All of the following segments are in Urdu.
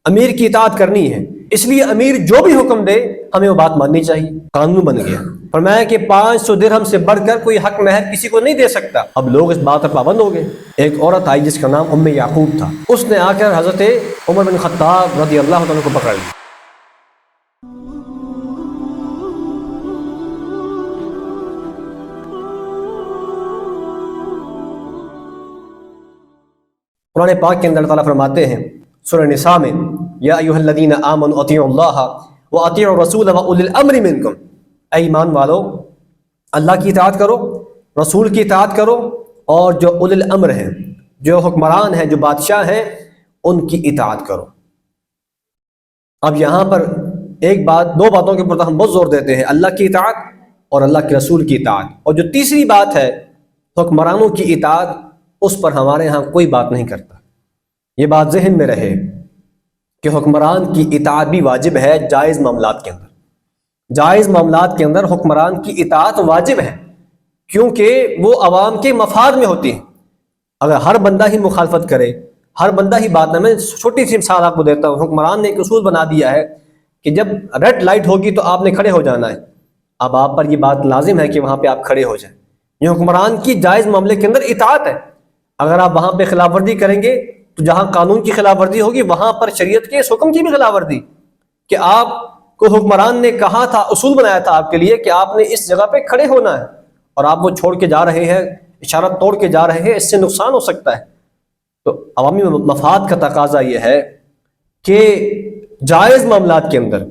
امیر کی اطاعت کرنی ہے، اس لیے امیر جو بھی حکم دے ہمیں وہ بات ماننی چاہیے۔ قانون بن گیا۔ فرمایا کہ 500 درہم سے بڑھ کر کوئی حق مہر کسی کو نہیں دے سکتا۔ اب لوگ اس بات پر پابند ہو گئے۔ ایک عورت آئی جس کا نام ام یعقوب تھا، اس نے آ کر حضرت عمر بن خطاب رضی اللہ عنہ کو پکڑ لیا۔ قرآن پاک کے اندر اللہ تعالیٰ فرماتے ہیں سورہ نساء میں، یا ایھا الذین آمنوا اطیعوا اللہ واطیعوا الرسول واولی الامر منکم، اے ایمان والو اللہ کی اطاعت کرو، رسول کی اطاعت کرو، اور جو اولی الامر ہیں، جو حکمران ہیں، جو بادشاہ ہیں، ان کی اطاعت کرو۔ اب یہاں پر دو باتوں کے اوپر ہم بہت زور دیتے ہیں، اللہ کی اطاعت اور اللہ کے رسول کی اطاعت، اور جو تیسری بات ہے حکمرانوں کی اطاعت، اس پر ہمارے ہاں کوئی بات نہیں کرتا۔ یہ بات ذہن میں رہے کہ حکمران کی اطاعت بھی واجب ہے جائز معاملات کے اندر۔ جائز معاملات کے اندر حکمران کی اطاعت واجب ہے، کیونکہ وہ عوام کے مفاد میں ہوتی ہے۔ اگر ہر بندہ ہی مخالفت کرے، ہر بندہ ہی بات نہ، میں چھوٹی سی مثال آپ کو دیتا ہوں۔ حکمران نے ایک اصول بنا دیا ہے کہ جب ریڈ لائٹ ہوگی تو آپ نے کھڑے ہو جانا ہے۔ اب آپ پر یہ بات لازم ہے کہ وہاں پہ آپ کھڑے ہو جائیں۔ یہ حکمران کی جائز معاملے کے اندر اطاعت ہے۔ اگر آپ وہاں پہ خلاف ورزی کریں گے تو جہاں قانون کی خلاف ورزی ہوگی وہاں پر شریعت کے اس حکم کی بھی خلاف ورزی، کہ آپ کو حکمران نے کہا تھا، اصول بنایا تھا آپ کے لیے کہ آپ نے اس جگہ پہ کھڑے ہونا ہے، اور آپ وہ چھوڑ کے جا رہے ہیں، اشارہ توڑ کے جا رہے ہیں، اس سے نقصان ہو سکتا ہے۔ تو عوامی مفاد کا تقاضا یہ ہے کہ جائز معاملات کے اندر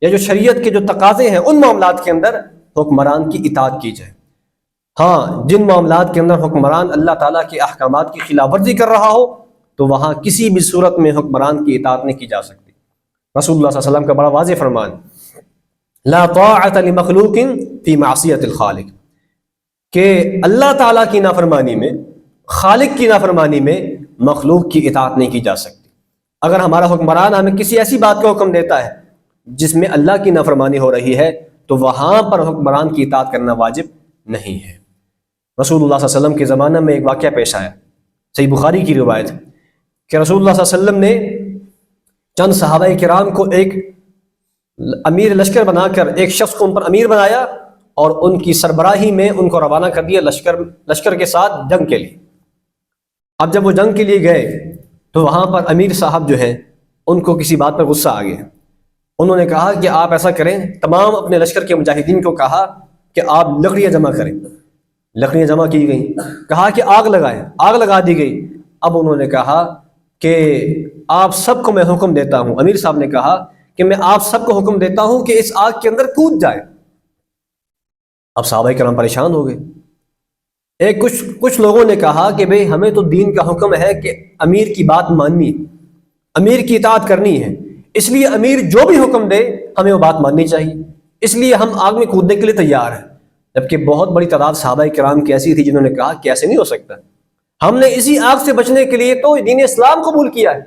یا جو شریعت کے جو تقاضے ہیں ان معاملات کے اندر حکمران کی اطاعت کی جائے۔ ہاں، جن معاملات کے اندر حکمران اللہ تعالیٰ کے احکامات کی خلاف ورزی کر رہا ہو تو وہاں کسی بھی صورت میں حکمران کی اطاعت نہیں کی جا سکتی۔ رسول اللہ صلی اللہ علیہ وسلم کا بڑا واضح فرمان، لا طاعت لمخلوق فی معصیت الخالق، کہ اللہ تعالیٰ کی نافرمانی میں، خالق کی نافرمانی میں مخلوق کی اطاعت نہیں کی جا سکتی۔ اگر ہمارا حکمران ہمیں کسی ایسی بات کا حکم دیتا ہے جس میں اللہ کی نافرمانی ہو رہی ہے تو وہاں پر حکمران کی اطاعت کرنا واجب نہیں ہے۔ رسول اللہ صلی اللہ علیہ وسلم کے زمانہ میں ایک واقعہ پیش آیا، صحیح بخاری کی روایت، کہ رسول اللہ صلی اللہ علیہ وسلم نے چند صحابہ کرام کو ایک امیر لشکر بنا کر ایک شخص کو ان پر امیر بنایا اور ان کی سربراہی میں ان کو روانہ کر دیا لشکر کے ساتھ جنگ کے لیے۔ اب جب وہ جنگ کے لیے گئے تو وہاں پر امیر صاحب جو ہیں ان کو کسی بات پر غصہ آ گیا۔ انہوں نے کہا کہ آپ ایسا کریں، تمام اپنے لشکر کے مجاہدین کو کہا کہ آپ لکڑیاں جمع کریں۔ لکڑیاں جمع کی گئیں، کہا کہ آگ لگائیں، آگ لگا دی گئی۔ اب انہوں نے کہا کہ آپ سب کو میں حکم دیتا ہوں، امیر صاحب نے کہا کہ میں آپ سب کو حکم دیتا ہوں کہ اس آگ کے اندر کود جائے۔ اب صحابہ کرام پریشان ہو گئے۔ کچھ لوگوں نے کہا کہ بھئی ہمیں تو دین کا حکم ہے کہ امیر کی بات ماننی، امیر کی اطاعت کرنی ہے، اس لیے امیر جو بھی حکم دے ہمیں وہ بات ماننی چاہیے، اس لیے ہم آگ میں کودنے کے لیے تیار ہیں۔ جبکہ بہت بڑی تعداد صحابہ کرام کی ایسی تھی جنہوں نے کہا کہ ایسے نہیں ہو سکتا، ہم نے اسی آگ سے بچنے کے لیے تو دین اسلام قبول کیا ہے،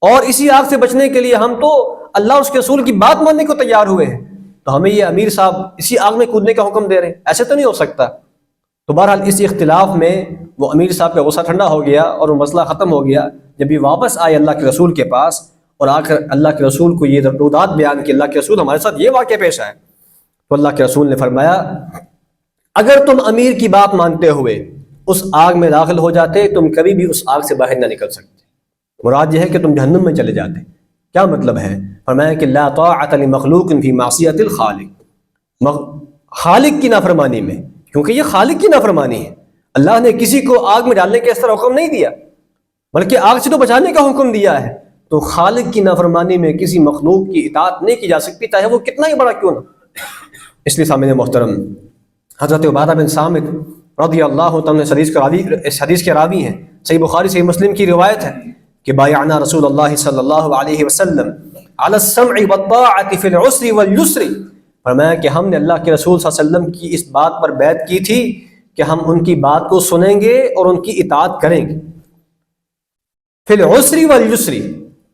اور اسی آگ سے بچنے کے لیے ہم تو اللہ اس کے رسول کی بات ماننے کو تیار ہوئے ہیں، تو ہمیں یہ امیر صاحب اسی آگ میں کودنے کا حکم دے رہے ہیں، ایسے تو نہیں ہو سکتا۔ تو بہرحال اس اختلاف میں وہ امیر صاحب کا غصہ ٹھنڈا ہو گیا اور وہ مسئلہ ختم ہو گیا۔ جب یہ واپس آئے اللہ کے رسول کے پاس اور آ کر اللہ کے رسول کو یہ رودات بیان کہ اللہ کے رسول ہمارے ساتھ یہ واقعہ پیش آئے، تو اللہ کے رسول نے فرمایا اگر تم امیر کی بات مانتے ہوئے اس آگ میں داخل ہو جاتے تم کبھی بھی اس آگ سے باہر نہ نکل سکتے۔ مراد یہ ہے کہ تم جہنم میں چلے جاتے۔ کیا مطلب ہے؟ فرمایا کہ لا طاعت لمخلوق فی معصیت الخالق، خالق کی نافرمانی میں، کیونکہ یہ خالق کی نافرمانی ہے۔ اللہ نے کسی کو آگ میں ڈالنے کا اس طرح حکم نہیں دیا، بلکہ آگ سے تو بچانے کا حکم دیا ہے۔ تو خالق کی نافرمانی میں کسی مخلوق کی اطاعت نہیں کی جا سکتی، چاہے وہ کتنا ہی بڑا کیوں نہ۔ اس لیے سامعین محترم، حضرت عبادہ بن صامت رضی اللہ تعالیٰ اس حدیث کے راوی ہیں، صحیح بخاری صحیح مسلم کی روایت ہے کہ بایعنا رسول اللہ صلی اللہ علیہ وسلم علی السمع والطاعۃ فی العسر والیسر، فرمایا کہ ہم نے اللہ کے رسول صلی اللہ علیہ وسلم کی اس بات پر بیعت کی تھی کہ ہم ان کی بات کو سنیں گے اور ان کی اطاعت کریں گے، فی العسر والیسر،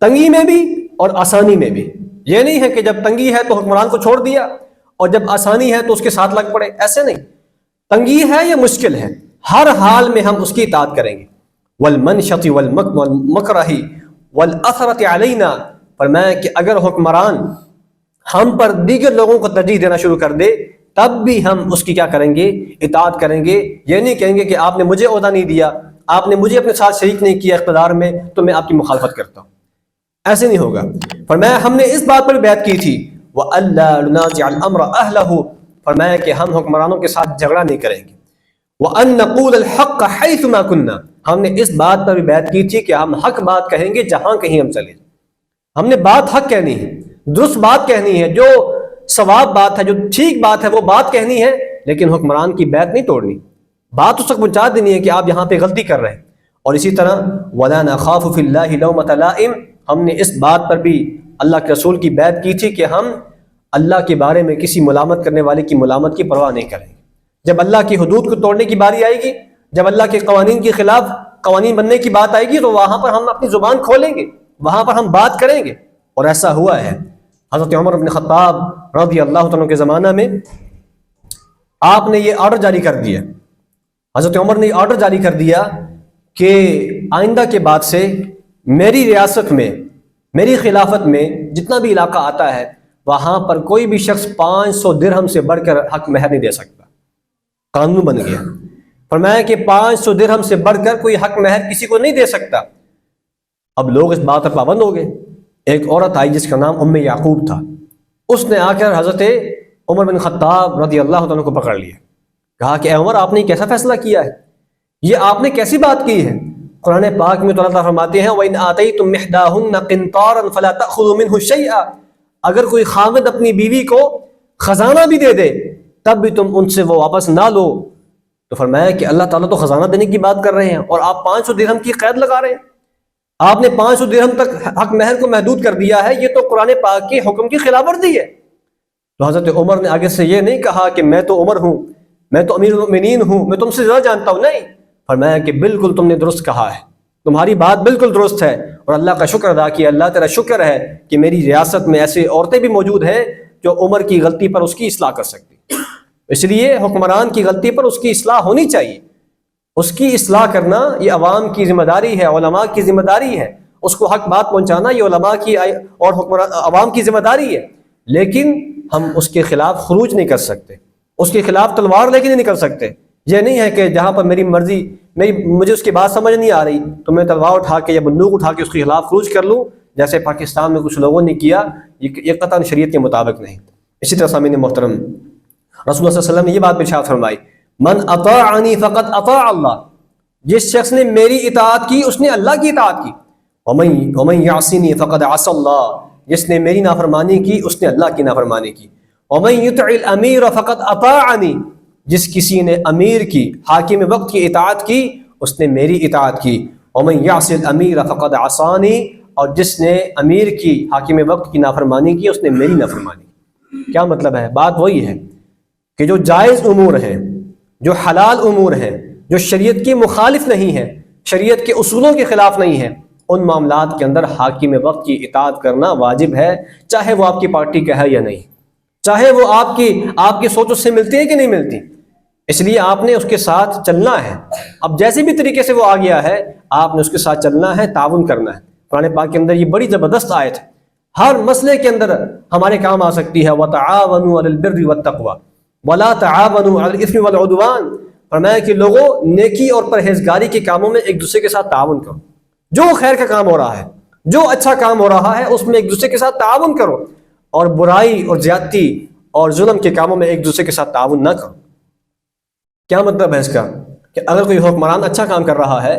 تنگی میں بھی اور آسانی میں بھی۔ یہ نہیں ہے کہ جب تنگی ہے تو حکمران کو چھوڑ دیا اور جب آسانی ہے تو اس کے ساتھ لگ پڑے، ایسے نہیں۔ تنگی ہے یا مشکل ہے، ہر حال میں ہم اس کی اطاعت کریں گے۔ والمنشط والمکرہ والأثرة علینا فرمایا کہ اگر حکمران ہم پر دیگر لوگوں کو ترجیح دینا شروع کر دے تب بھی ہم اس کی کیا کریں گے؟ اطاعت کریں گے. یہ نہیں کہیں گے کہ آپ نے مجھے عہدہ نہیں دیا، آپ نے مجھے اپنے ساتھ شریک نہیں کیا اقتدار میں، تو میں آپ کی مخالفت کرتا ہوں. ایسے نہیں ہوگا. فرمایا ہم نے اس بات پر بیعت کی تھی وَأَلَّا نُنَازِعَ الْأَمْرَ أَهْلَهُ، فرمایا کہ ہم حکمرانوں کے ساتھ جھگڑا نہیں کریں گے. وَأَن نَقُولَ الْحَقَّ حَيْثُ مَا كُنَّا، ہم نے اس بات پر بھی بیعت کی تھی کہ ہم حق بات کہیں گے جہاں کہیں ہم چلے. ہم نے بات حق کہنی ہے، درست بات کہنی ہے، جو ثواب بات ہے، جو ٹھیک بات ہے وہ بات کہنی ہے، لیکن حکمران کی بیعت نہیں توڑنی. بات اس تک پہنچا دینی ہے کہ آپ یہاں پہ غلطی کر رہے ہیں. اور اسی طرح وَلَا نَخَافُ فِي اللَّهِ لَوْمَةَ لَائِمٍ، ہم نے اس بات پر بھی اللہ کے رسول کی بیعت کی تھی کہ ہم اللہ کے بارے میں کسی ملامت کرنے والے کی ملامت کی پرواہ نہیں کریں گے. جب اللہ کی حدود کو توڑنے کی باری آئے گی، جب اللہ کے قوانین کے خلاف قوانین بننے کی بات آئے گی، تو وہاں پر ہم اپنی زبان کھولیں گے، وہاں پر ہم بات کریں گے. اور ایسا ہوا ہے. حضرت عمر بن خطاب رضی اللہ عنہ کے زمانہ میں آپ نے یہ آرڈر جاری کر دیا، حضرت عمر نے یہ آرڈر جاری کر دیا کہ آئندہ کے بعد سے میری ریاست میں، میری خلافت میں جتنا بھی علاقہ آتا ہے وہاں پر کوئی بھی شخص 500 درہم سے بڑھ کر حق مہر نہیں دے سکتا. قانون بن گیا. فرمایا کہ 500 درہم سے بڑھ کر کوئی حق مہر کسی کو نہیں دے سکتا. اب لوگ اس بات پر پابند ہو گئے. ایک عورت آئی جس کا نام ام یعقوب تھا، اس نے آ کر حضرت عمر بن خطاب رضی اللہ عنہ کو پکڑ لیا. کہا کہ اے عمر، آپ نے کیسا فیصلہ کیا ہے؟ یہ آپ نے کیسی بات کی ہے؟ قرآن پاک میں تو اللہ تعالیٰ فرماتے ہیں وَإِنْ آتَيْتُمْ إِحْدَاهُنَّ قِنْطَارًا فَلَا تَأْخُذُوا مِنْهُ شَيْئًا، اگر کوئی خاوند اپنی بیوی کو خزانہ بھی دے دے تب بھی تم ان سے وہ واپس نہ لو. تو فرمایا کہ اللہ تعالیٰ تو خزانہ دینے کی بات کر رہے ہیں اور آپ 500 درہم کی قید لگا رہے ہیں. آپ نے 500 درہم تک حق مہر کو محدود کر دیا ہے، یہ تو قرآن پاک کے حکم کی خلاف ورزی ہے. تو حضرت عمر نے آگے سے یہ نہیں کہا کہ میں تو عمر ہوں، میں تو امیر المؤمنین ہوں، میں تم سے زیادہ جانتا ہوں. نہیں، فرمایا کہ بالکل تم نے درست کہا ہے، تمہاری بات بالکل درست ہے، اور اللہ کا شکر ادا کیا. اللہ تیرا شکر ہے کہ میری ریاست میں ایسے عورتیں بھی موجود ہیں جو عمر کی غلطی پر اس کی اصلاح کر سکتی. اس لیے حکمران کی غلطی پر اس کی اصلاح ہونی چاہیے. اس کی اصلاح کرنا یہ عوام کی ذمہ داری ہے، علماء کی ذمہ داری ہے. اس کو حق بات پہنچانا یہ علماء کی اور عوام کی ذمہ داری ہے. لیکن ہم اس کے خلاف خروج نہیں کر سکتے، اس کے خلاف تلوار لے کے نہیں نکل سکتے. یہ نہیں ہے کہ جہاں پر میری مرضی، مجھے اس کی بات سمجھ نہیں آ رہی تو میں تلوار اٹھا کے یا بندوق اٹھا کے اس کے خلاف خروج کر لوں، جیسے پاکستان میں کچھ لوگوں نے کیا. یہ قطعاً شریعت کے مطابق نہیں. اسی طرح سامعین محترم، رسول اللہ صلی اللہ علیہ وسلم نے یہ بات ارشاد فرمائی من اطاعنی فقد اطاع اللہ، جس شخص نے میری اطاعت کی اس نے اللہ کی اطاعت کی. ومن یعصنی فقد عصى اللہ، جس نے میری نافرمانی کی اس نے اللہ کی نافرمانی کی. ومن یطع الامیر فقد اطاعنی، جس کسی نے امیر کی، حاکم وقت کی اطاعت کی اس نے میری اطاعت کی. ومن یعص الامیر فقد عصانی، اور جس نے امیر کی، حاکم وقت کی نافرمانی کی اس نے میری نافرمانی کی. کیا مطلب ہے؟ بات وہی ہے کہ جو جائز امور ہیں، جو حلال امور ہیں، جو شریعت کی مخالف نہیں ہیں، شریعت کے اصولوں کے خلاف نہیں ہیں، ان معاملات کے اندر حاکم وقت کی اطاعت کرنا واجب ہے، چاہے وہ آپ کی پارٹی کا ہے یا نہیں، چاہے وہ آپ کی سوچ اس سے ملتی ہے کہ نہیں ملتی. اس لیے آپ نے اس کے ساتھ چلنا ہے. اب جیسے بھی طریقے سے وہ آ گیا ہے آپ نے اس کے ساتھ چلنا ہے، تعاون کرنا ہے. قرآن پاک کے اندر یہ بڑی زبردست آیت ہے، ہر مسئلے کے اندر ہمارے کام آ سکتی ہے. وَتَعَاوَنُوا عَلَى الْبِرِّ وَالتَّقْوَى وَلَا تَعَاوَنُوا عَلَى الْإِثْمِ وَالْعُدْوَانِ. فرمایا کہ لوگوں نیکی اور پرہیزگاری کے کاموں میں ایک دوسرے کے ساتھ تعاون کرو. جو خیر کا کام ہو رہا ہے، جو اچھا کام ہو رہا ہے اس میں ایک دوسرے کے ساتھ تعاون کرو، اور برائی اور زیادتی اور ظلم کے کاموں میں ایک دوسرے کے ساتھ تعاون نہ کرو. کیا مطلب ہے اس کا؟ کہ اگر کوئی حکمران اچھا کام کر رہا ہے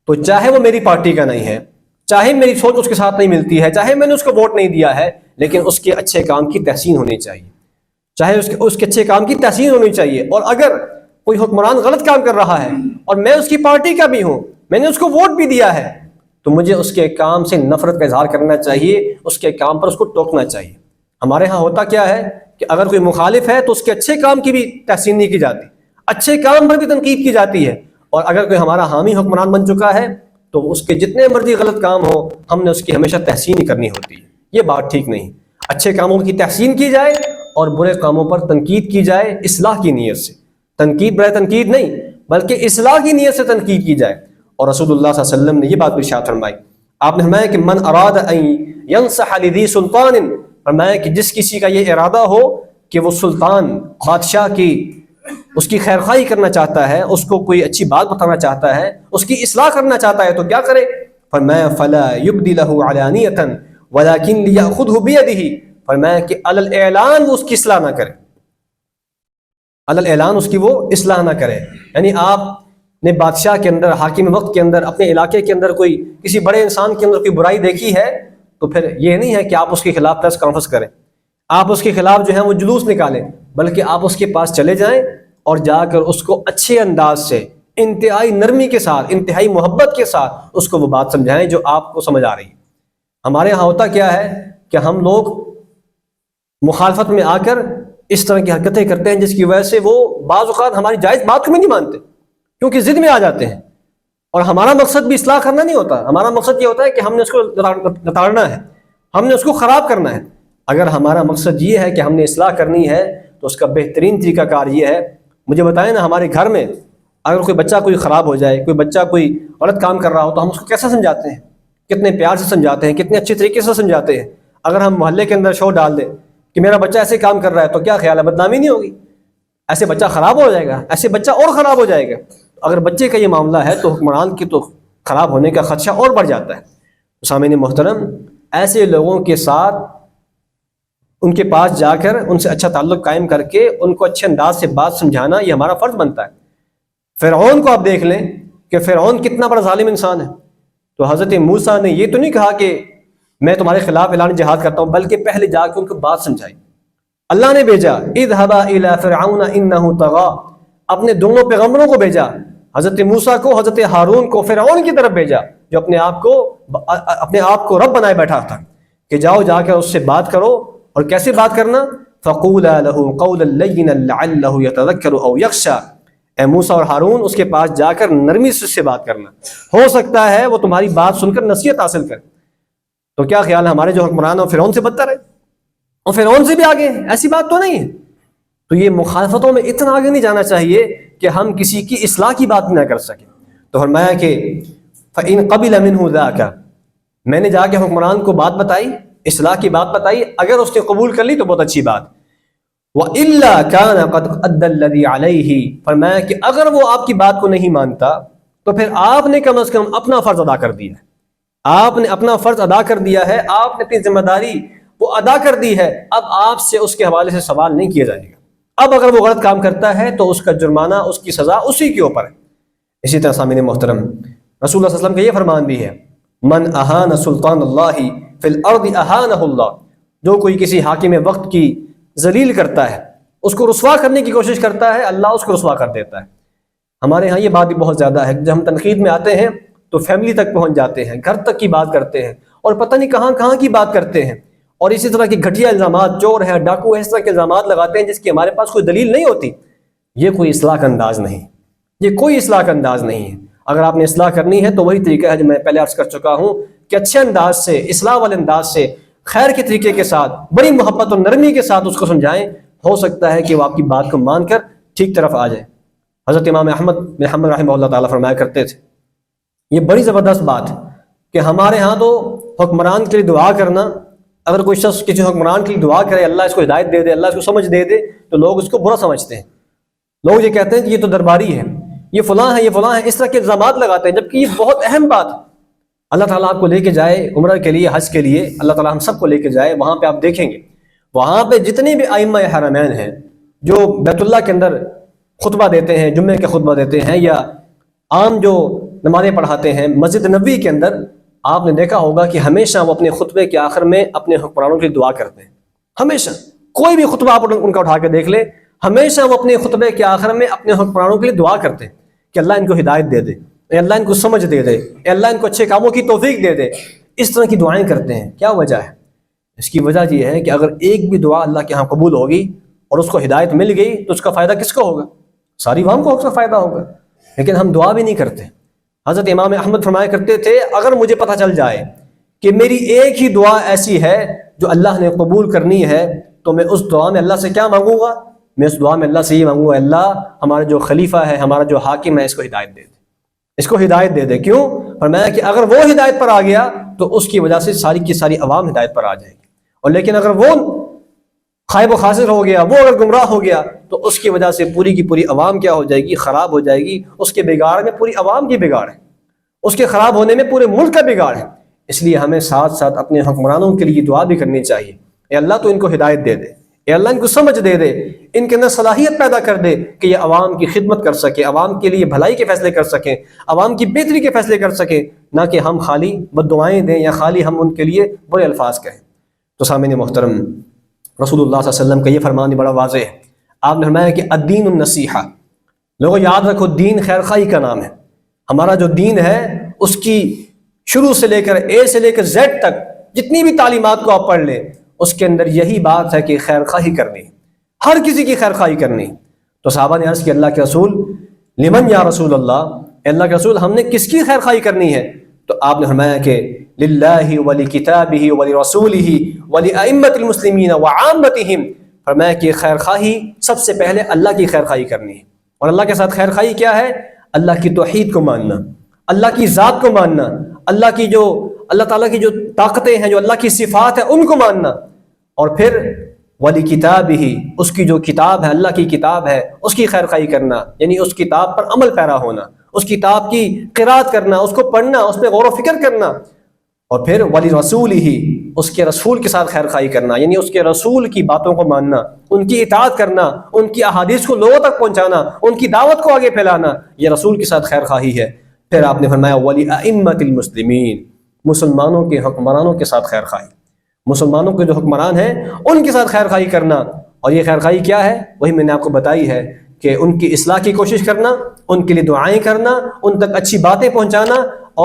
تو چاہے وہ میری پارٹی کا نہیں ہے، چاہے میری سوچ اس کے ساتھ نہیں ملتی ہے، چاہے میں نے اس کو ووٹ نہیں دیا ہے، لیکن اس کے اچھے کام کی تحسین ہونی چاہیے، چاہے اس کے اچھے کام کی تحسین ہونی چاہیے. اور اگر کوئی حکمران غلط کام کر رہا ہے اور میں اس کی پارٹی کا بھی ہوں، میں نے اس کو ووٹ بھی دیا ہے، تو مجھے اس کے کام سے نفرت کا اظہار کرنا چاہیے، اس کے کام پر اس کو ٹوکنا چاہیے. ہمارے ہاں ہوتا کیا ہے کہ اگر کوئی مخالف ہے تو اس کے اچھے کام کی بھی تحسین نہیں کی جاتی، اچھے کام پر بھی تنقید کی جاتی ہے. اور اگر کوئی ہمارا حامی حکمران بن چکا ہے تو اس کے جتنے مرضی غلط کام ہو ہم نے اس کی ہمیشہ تحسین ہی کرنی ہوتی ہے. یہ بات ٹھیک نہیں. اچھے کاموں کی تحسین کی جائے اور برے کاموں پر تنقید کی جائے اصلاح کی نیت سے. تنقید برائے تنقید نہیں بلکہ اصلاح کی نیت سے تنقید کی جائے. اور رسول اللہ صلی اللہ علیہ وسلم نے یہ بات ارشاد فرمائی آپ نے فرمایا کہ من اراد ان ینصح لذی سلطان، فرمایا کہ جس کسی کا یہ ارادہ ہو کہ وہ سلطان بادشاہ کی اس کی خیر خواہی کرنا چاہتا ہے، اس کو کوئی اچھی بات بتانا چاہتا ہے، اس کی اصلاح کرنا چاہتا ہے، تو کیا کرے؟ فرمایا فلا یبدی لہ علانیۃ ولکن لیأخذہ بیدہ، فرمایا کہ علی الاعلان وہ اس کی اصلاح نہ کرے، علی الاعلان اس کی وہ اصلاح نہ کرے۔ یعنی آپ نے بادشاہ کے اندر، حاکم وقت کے اندر، اپنے علاقے کے اندر کوئی کسی بڑے انسان کے اندر کوئی برائی دیکھی ہے تو پھر یہ نہیں ہے کہ آپ اس کے خلاف پریس کانفرنس کریں، آپ اس کے خلاف جو ہے وہ جلوس نکالیں، بلکہ آپ اس کے پاس چلے جائیں اور جا کر اس کو اچھے انداز سے، انتہائی نرمی کے ساتھ، انتہائی محبت کے ساتھ اس کو وہ بات سمجھائیں جو آپ کو سمجھ آ رہی ہے۔ ہمارے ہاں ہوتا کیا ہے کہ ہم لوگ مخالفت میں آ کر اس طرح کی حرکتیں کرتے ہیں جس کی وجہ سے وہ بعض اوقات ہماری جائز بات کو بھی نہیں مانتے، کیونکہ ضد میں آ جاتے ہیں، اور ہمارا مقصد بھی اصلاح کرنا نہیں ہوتا، ہمارا مقصد یہ ہوتا ہے کہ ہم نے اس کو نتارنا ہے، ہم نے اس کو خراب کرنا ہے۔ اگر ہمارا مقصد یہ ہے کہ ہم نے اصلاح کرنی ہے تو اس کا بہترین طریقہ کار یہ ہے، مجھے بتائیں نا، ہمارے گھر میں اگر کوئی بچہ کوئی خراب ہو جائے، کوئی بچہ کوئی غلط کام کر رہا ہو تو ہم اس کو کیسے سمجھاتے ہیں؟ کتنے پیار سے سمجھاتے ہیں، کتنے اچھے طریقے سے سمجھاتے ہیں۔ اگر ہم محلے کے اندر شور ڈال دیں کہ میرا بچہ ایسے کام کر رہا ہے تو کیا خیال ہے، بدنامی نہیں ہوگی؟ ایسے بچہ خراب ہو جائے گا، ایسے بچہ اور خراب ہو جائے گا۔ اگر بچے کا یہ معاملہ ہے تو حکمران کی تو خراب ہونے کا خدشہ اور بڑھ جاتا ہے۔ سامعین محترم، ایسے لوگوں کے ساتھ ان کے پاس جا کر ان سے اچھا تعلق قائم کر کے ان کو اچھے انداز سے بات سمجھانا یہ ہمارا فرض بنتا ہے۔ فرعون کو آپ دیکھ لیں کہ فرعون کتنا بڑا ظالم انسان ہے، تو حضرت موسیٰ نے یہ تو نہیں کہا کہ میں تمہارے خلاف اعلان جہاد کرتا ہوں، بلکہ پہلے جا کے ان کو بات سمجھائی۔ اللہ نے بھیجا اذهبا الى فرعون انه طغى، اپنے دونوں پیغمبروں کو بھیجا، حضرت موسیٰ کو، حضرت ہارون کو، فرعون کی طرف بھیجا جو اپنے آپ کو رب بنائے بیٹھا تھا، کہ جاؤ جا کر اس سے بات کرو۔ اور کیسے بات کرنا؟ فقولا له قولا لینا لعلہ یتذکر او یخشی، اے موسیٰ اور ہارون اس کے پاس جا کر نرمی سے بات کرنا، ہو سکتا ہے وہ تمہاری بات سن کر نصیحت حاصل کرے۔ تو کیا خیال ہے ہمارے جو حکمران ہیں فرعون سے بدتر ہے، اور فرعون سے بھی آگے ہیں؟ ایسی بات تو نہیں ہے۔ تو یہ مخالفتوں میں اتنا آگے نہیں جانا چاہیے کہ ہم کسی کی اصلاح کی بات نہ کر سکیں۔ تو فرمایا کہ فَإِن قَبِلَ مِنْهُ ذَاكَ، میں نے جا کے حکمران کو بات بتائی، اصلاح کی بات بتائی، اگر اس نے قبول کر لی تو بہت اچھی بات۔ وَإِلَّا كَانَ قَدْ أَدَّى الَّذِي عَلَيْهِ، فرمایا کہ اگر وہ آپ کی بات کو نہیں مانتا تو پھر آپ نے کم از کم اپنا فرض ادا کر دیا ہے، آپ نے اپنا فرض ادا کر دیا ہے، آپ نے اپنی ذمہ داری وہ ادا کر دی ہے۔ اب آپ سے اس کے حوالے سے سوال نہیں کیا جائے گا۔ اب اگر وہ غلط کام کرتا ہے تو اس کا جرمانہ، اس کی سزا اسی کے اوپر ہے۔ اسی طرح سامعین محترم، رسول اللہ صلی اللہ علیہ وسلم کا یہ فرمان بھی ہے، من اہان سلطان اللہ فی الارض اہانہ اللہ، جو کوئی کسی حاکم وقت کی ذلیل کرتا ہے، اس کو رسوا کرنے کی کوشش کرتا ہے، اللہ اس کو رسوا کر دیتا ہے۔ ہمارے ہاں یہ بات بھی بہت زیادہ ہے، جب ہم تنقید میں آتے ہیں تو فیملی تک پہنچ جاتے ہیں، گھر تک کی بات کرتے ہیں، اور پتہ نہیں کہاں کہاں کی بات کرتے ہیں، اور اسی طرح کی گھٹیا الزامات، چور ہے، ڈاکو ہے، اس طرح کے الزامات لگاتے ہیں جس کی ہمارے پاس کوئی دلیل نہیں ہوتی۔ یہ کوئی اصلاح کا انداز نہیں، یہ کوئی اصلاح کا انداز نہیں ہے۔ اگر آپ نے اصلاح کرنی ہے تو وہی طریقہ ہے جو میں پہلے عرض کر چکا ہوں کہ اچھے انداز سے، اصلاح والے انداز سے، خیر کے طریقے کے ساتھ، بڑی محبت اور نرمی کے ساتھ اس کو سمجھائیں، ہو سکتا ہے کہ وہ آپ کی بات کو مان کر ٹھیک طرف آ جائے۔ حضرت امام احمد بن حنبل رحمہ اللہ تعالیٰ فرمایا کرتے تھے، یہ بڑی زبردست بات ہے کہ ہمارے ہاں تو حکمران کے لیے دعا کرنا، اگر کوئی شخص کسی حکمران کے لیے دعا کرے، اللہ اس کو ہدایت دے دے، اللہ اس کو سمجھ دے دے، تو لوگ اس کو برا سمجھتے ہیں، لوگ یہ کہتے ہیں کہ یہ تو درباری ہے، یہ فلاں ہے، یہ فلاں ہے، اس طرح کے الزامات لگاتے ہیں، جبکہ یہ بہت اہم بات ہے۔ اللہ تعالیٰ آپ کو لے کے جائے عمرہ کے لیے، حج کے لیے، اللہ تعالیٰ ہم سب کو لے کے جائے، وہاں پہ آپ دیکھیں گے وہاں پہ جتنے بھی ائمہ حرمین ہیں جو بیت اللہ کے اندر خطبہ دیتے ہیں، جمعے کے خطبہ دیتے ہیں، یا عام جو نمازیں پڑھاتے ہیں مسجد نبوی کے اندر، آپ نے دیکھا ہوگا کہ ہمیشہ وہ اپنے خطبے کے آخر میں اپنے حکمرانوں کے لیے دعا کرتے ہیں۔ ہمیشہ کوئی بھی خطبہ آپ ان کا اٹھا کے دیکھ لیں، ہمیشہ وہ اپنے خطبے کے آخر میں اپنے حکمرانوں کے لیے دعا کرتے ہیں کہ اللہ ان کو ہدایت دے دے، اے اللہ ان کو سمجھ دے دے، اے اللہ ان کو اچھے کاموں کی توفیق دے دے۔ اس طرح کی دعائیں کرتے ہیں۔ کیا وجہ ہے؟ اس کی وجہ یہ ہے کہ اگر ایک بھی دعا اللہ کے ہاں قبول ہوگی اور اس کو ہدایت مل گئی تو اس کا فائدہ کس کو ہوگا؟ ساری عوام کو اس کا فائدہ ہوگا۔ لیکن ہم دعا بھی نہیں کرتے۔ حضرت امام احمد فرمایا کرتے تھے، اگر مجھے پتہ چل جائے کہ میری ایک ہی دعا ایسی ہے جو اللہ نے قبول کرنی ہے تو میں اس دعا میں اللہ سے کیا مانگوں گا؟ میں اس دعا میں اللہ سے یہ مانگوں گا، اللہ ہمارا جو خلیفہ ہے، ہمارا جو حاکم ہے، اس کو ہدایت دے دے، اس کو ہدایت دے دے. کیوں؟ فرمایا کہ اگر وہ ہدایت پر آ گیا تو اس کی وجہ سے ساری کی ساری عوام ہدایت پر آ جائے گی. اور لیکن اگر وہ خائب و خاسر ہو گیا، وہ اگر گمراہ ہو گیا، تو اس کی وجہ سے پوری کی پوری عوام کیا ہو جائے گی؟ خراب ہو جائے گی. اس کے بگاڑ میں پوری عوام کی بگاڑ ہے، اس کے خراب ہونے میں پورے ملک کا بگاڑ ہے. اس لیے ہمیں ساتھ ساتھ اپنے حکمرانوں کے لیے دعا بھی کرنی چاہیے. اے اللہ تو ان کو ہدایت دے دے، اے اللہ ان کو سمجھ دے دے، ان کے اندر صلاحیت پیدا کر دے کہ یہ عوام کی خدمت کر سکے، عوام کے لیے بھلائی کے فیصلے کر سکیں، عوام کی بہتری کے فیصلے کر سکیں، نہ کہ ہم خالی بد دعائیں دیں یا خالی ہم ان کے لیے برے الفاظ کہیں. تو سامعین محترم، رسول اللہ صلی اللہ علیہ وسلم کا یہ فرمان بھی بڑا واضح ہے. آپ نے فرمایا کہ الدین النصیحہ. لوگوں یاد رکھو، دین خیرخواہی کا نام ہے. ہمارا جو دین ہے اس کی شروع سے لے کر اے سے لے کر زیڈ تک جتنی بھی تعلیمات کو آپ پڑھ لیں، اس کے اندر یہی بات ہے کہ خیرخواہی کرنی، ہر کسی کی خیرخواہی کرنی. تو صحابہ نے عرض کیا اللہ کے رسول لمن یا رسول اللہ، اے اللہ کے رسول ہم نے کس کی خیرخواہی کرنی ہے؟ تو آپ نے فرمایا کہ للہ ولکتابہ ولرسولہ ولائمۃ المسلمین وعامتہم. فرمایا کہ خیرخواہی سب سے پہلے اللہ کی خیرخواہی کرنی ہے. اور اللہ کے ساتھ خیرخواہی کیا ہے؟ اللہ کی توحید کو ماننا، اللہ کی ذات کو ماننا، اللہ تعالیٰ کی جو طاقتیں ہیں، جو اللہ کی صفات ہیں، ان کو ماننا. اور پھر ولی کتاب ہی، اس کی جو کتاب ہے، اللہ کی کتاب ہے، اس کی خیرخواہی کرنا، یعنی اس کتاب پر عمل پیرا ہونا، اس کتاب کی قرات کرنا، اس کو پڑھنا، اس پہ غور و فکر کرنا. اور پھر ولی رسول ہی، اس کے رسول کے ساتھ خیرخواہی کرنا، یعنی اس کے رسول کی باتوں کو ماننا، ان کی اطاعت کرنا، ان کی احادیث کو لوگوں تک پہنچانا، ان کی دعوت کو آگے پھیلانا، یہ رسول کے ساتھ خیرخواہی ہے. پھر آپ نے فرمایا ولی ائمۃ المسلمین، مسلمانوں کے حکمرانوں کے ساتھ خیرخواہی، مسلمانوں کے جو حکمران ہیں ان کے ساتھ خیرخواہی کرنا. اور یہ خیرخواہی کیا ہے؟ وہی میں نے آپ کو بتائی ہے کہ ان کی اصلاح کی کوشش کرنا، ان کے لیے دعائیں کرنا، ان تک اچھی باتیں پہنچانا،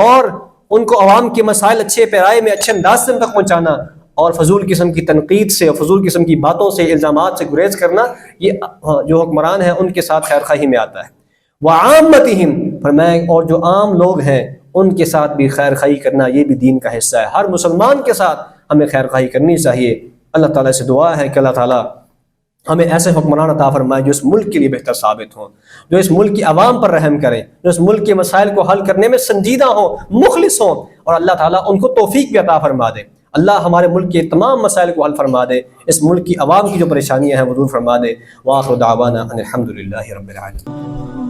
اور ان کو عوام کے مسائل اچھے پیرائے میں اچھے انداز سے ان تک پہنچانا، اور فضول قسم کی تنقید سے اور فضول قسم کی باتوں سے، الزامات سے گریز کرنا. یہ جو حکمران ہیں ان کے ساتھ خیرخواہی میں آتا ہے. وعامتہم، فرمایا اور جو عام لوگ ہیں ان کے ساتھ بھی خیرخواہی کرنا، یہ بھی دین کا حصہ ہے. ہر مسلمان کے ساتھ ہمیں خیرخواہی کرنی چاہیے. اللہ تعالیٰ سے دعا ہے کہ اللہ تعالیٰ ہمیں ایسے حکمران عطا فرمائے جو اس ملک کے لیے بہتر ثابت ہوں، جو اس ملک کی عوام پر رحم کریں، جو اس ملک کے مسائل کو حل کرنے میں سنجیدہ ہوں، مخلص ہوں. اور اللہ تعالیٰ ان کو توفیق بھی عطا فرما دے. اللہ ہمارے ملک کے تمام مسائل کو حل فرما دے، اس ملک کی عوام کی جو پریشانیاں ہیں وہ دور فرما دے. وآخر دعوانا ان الحمد للہ رب العالمین.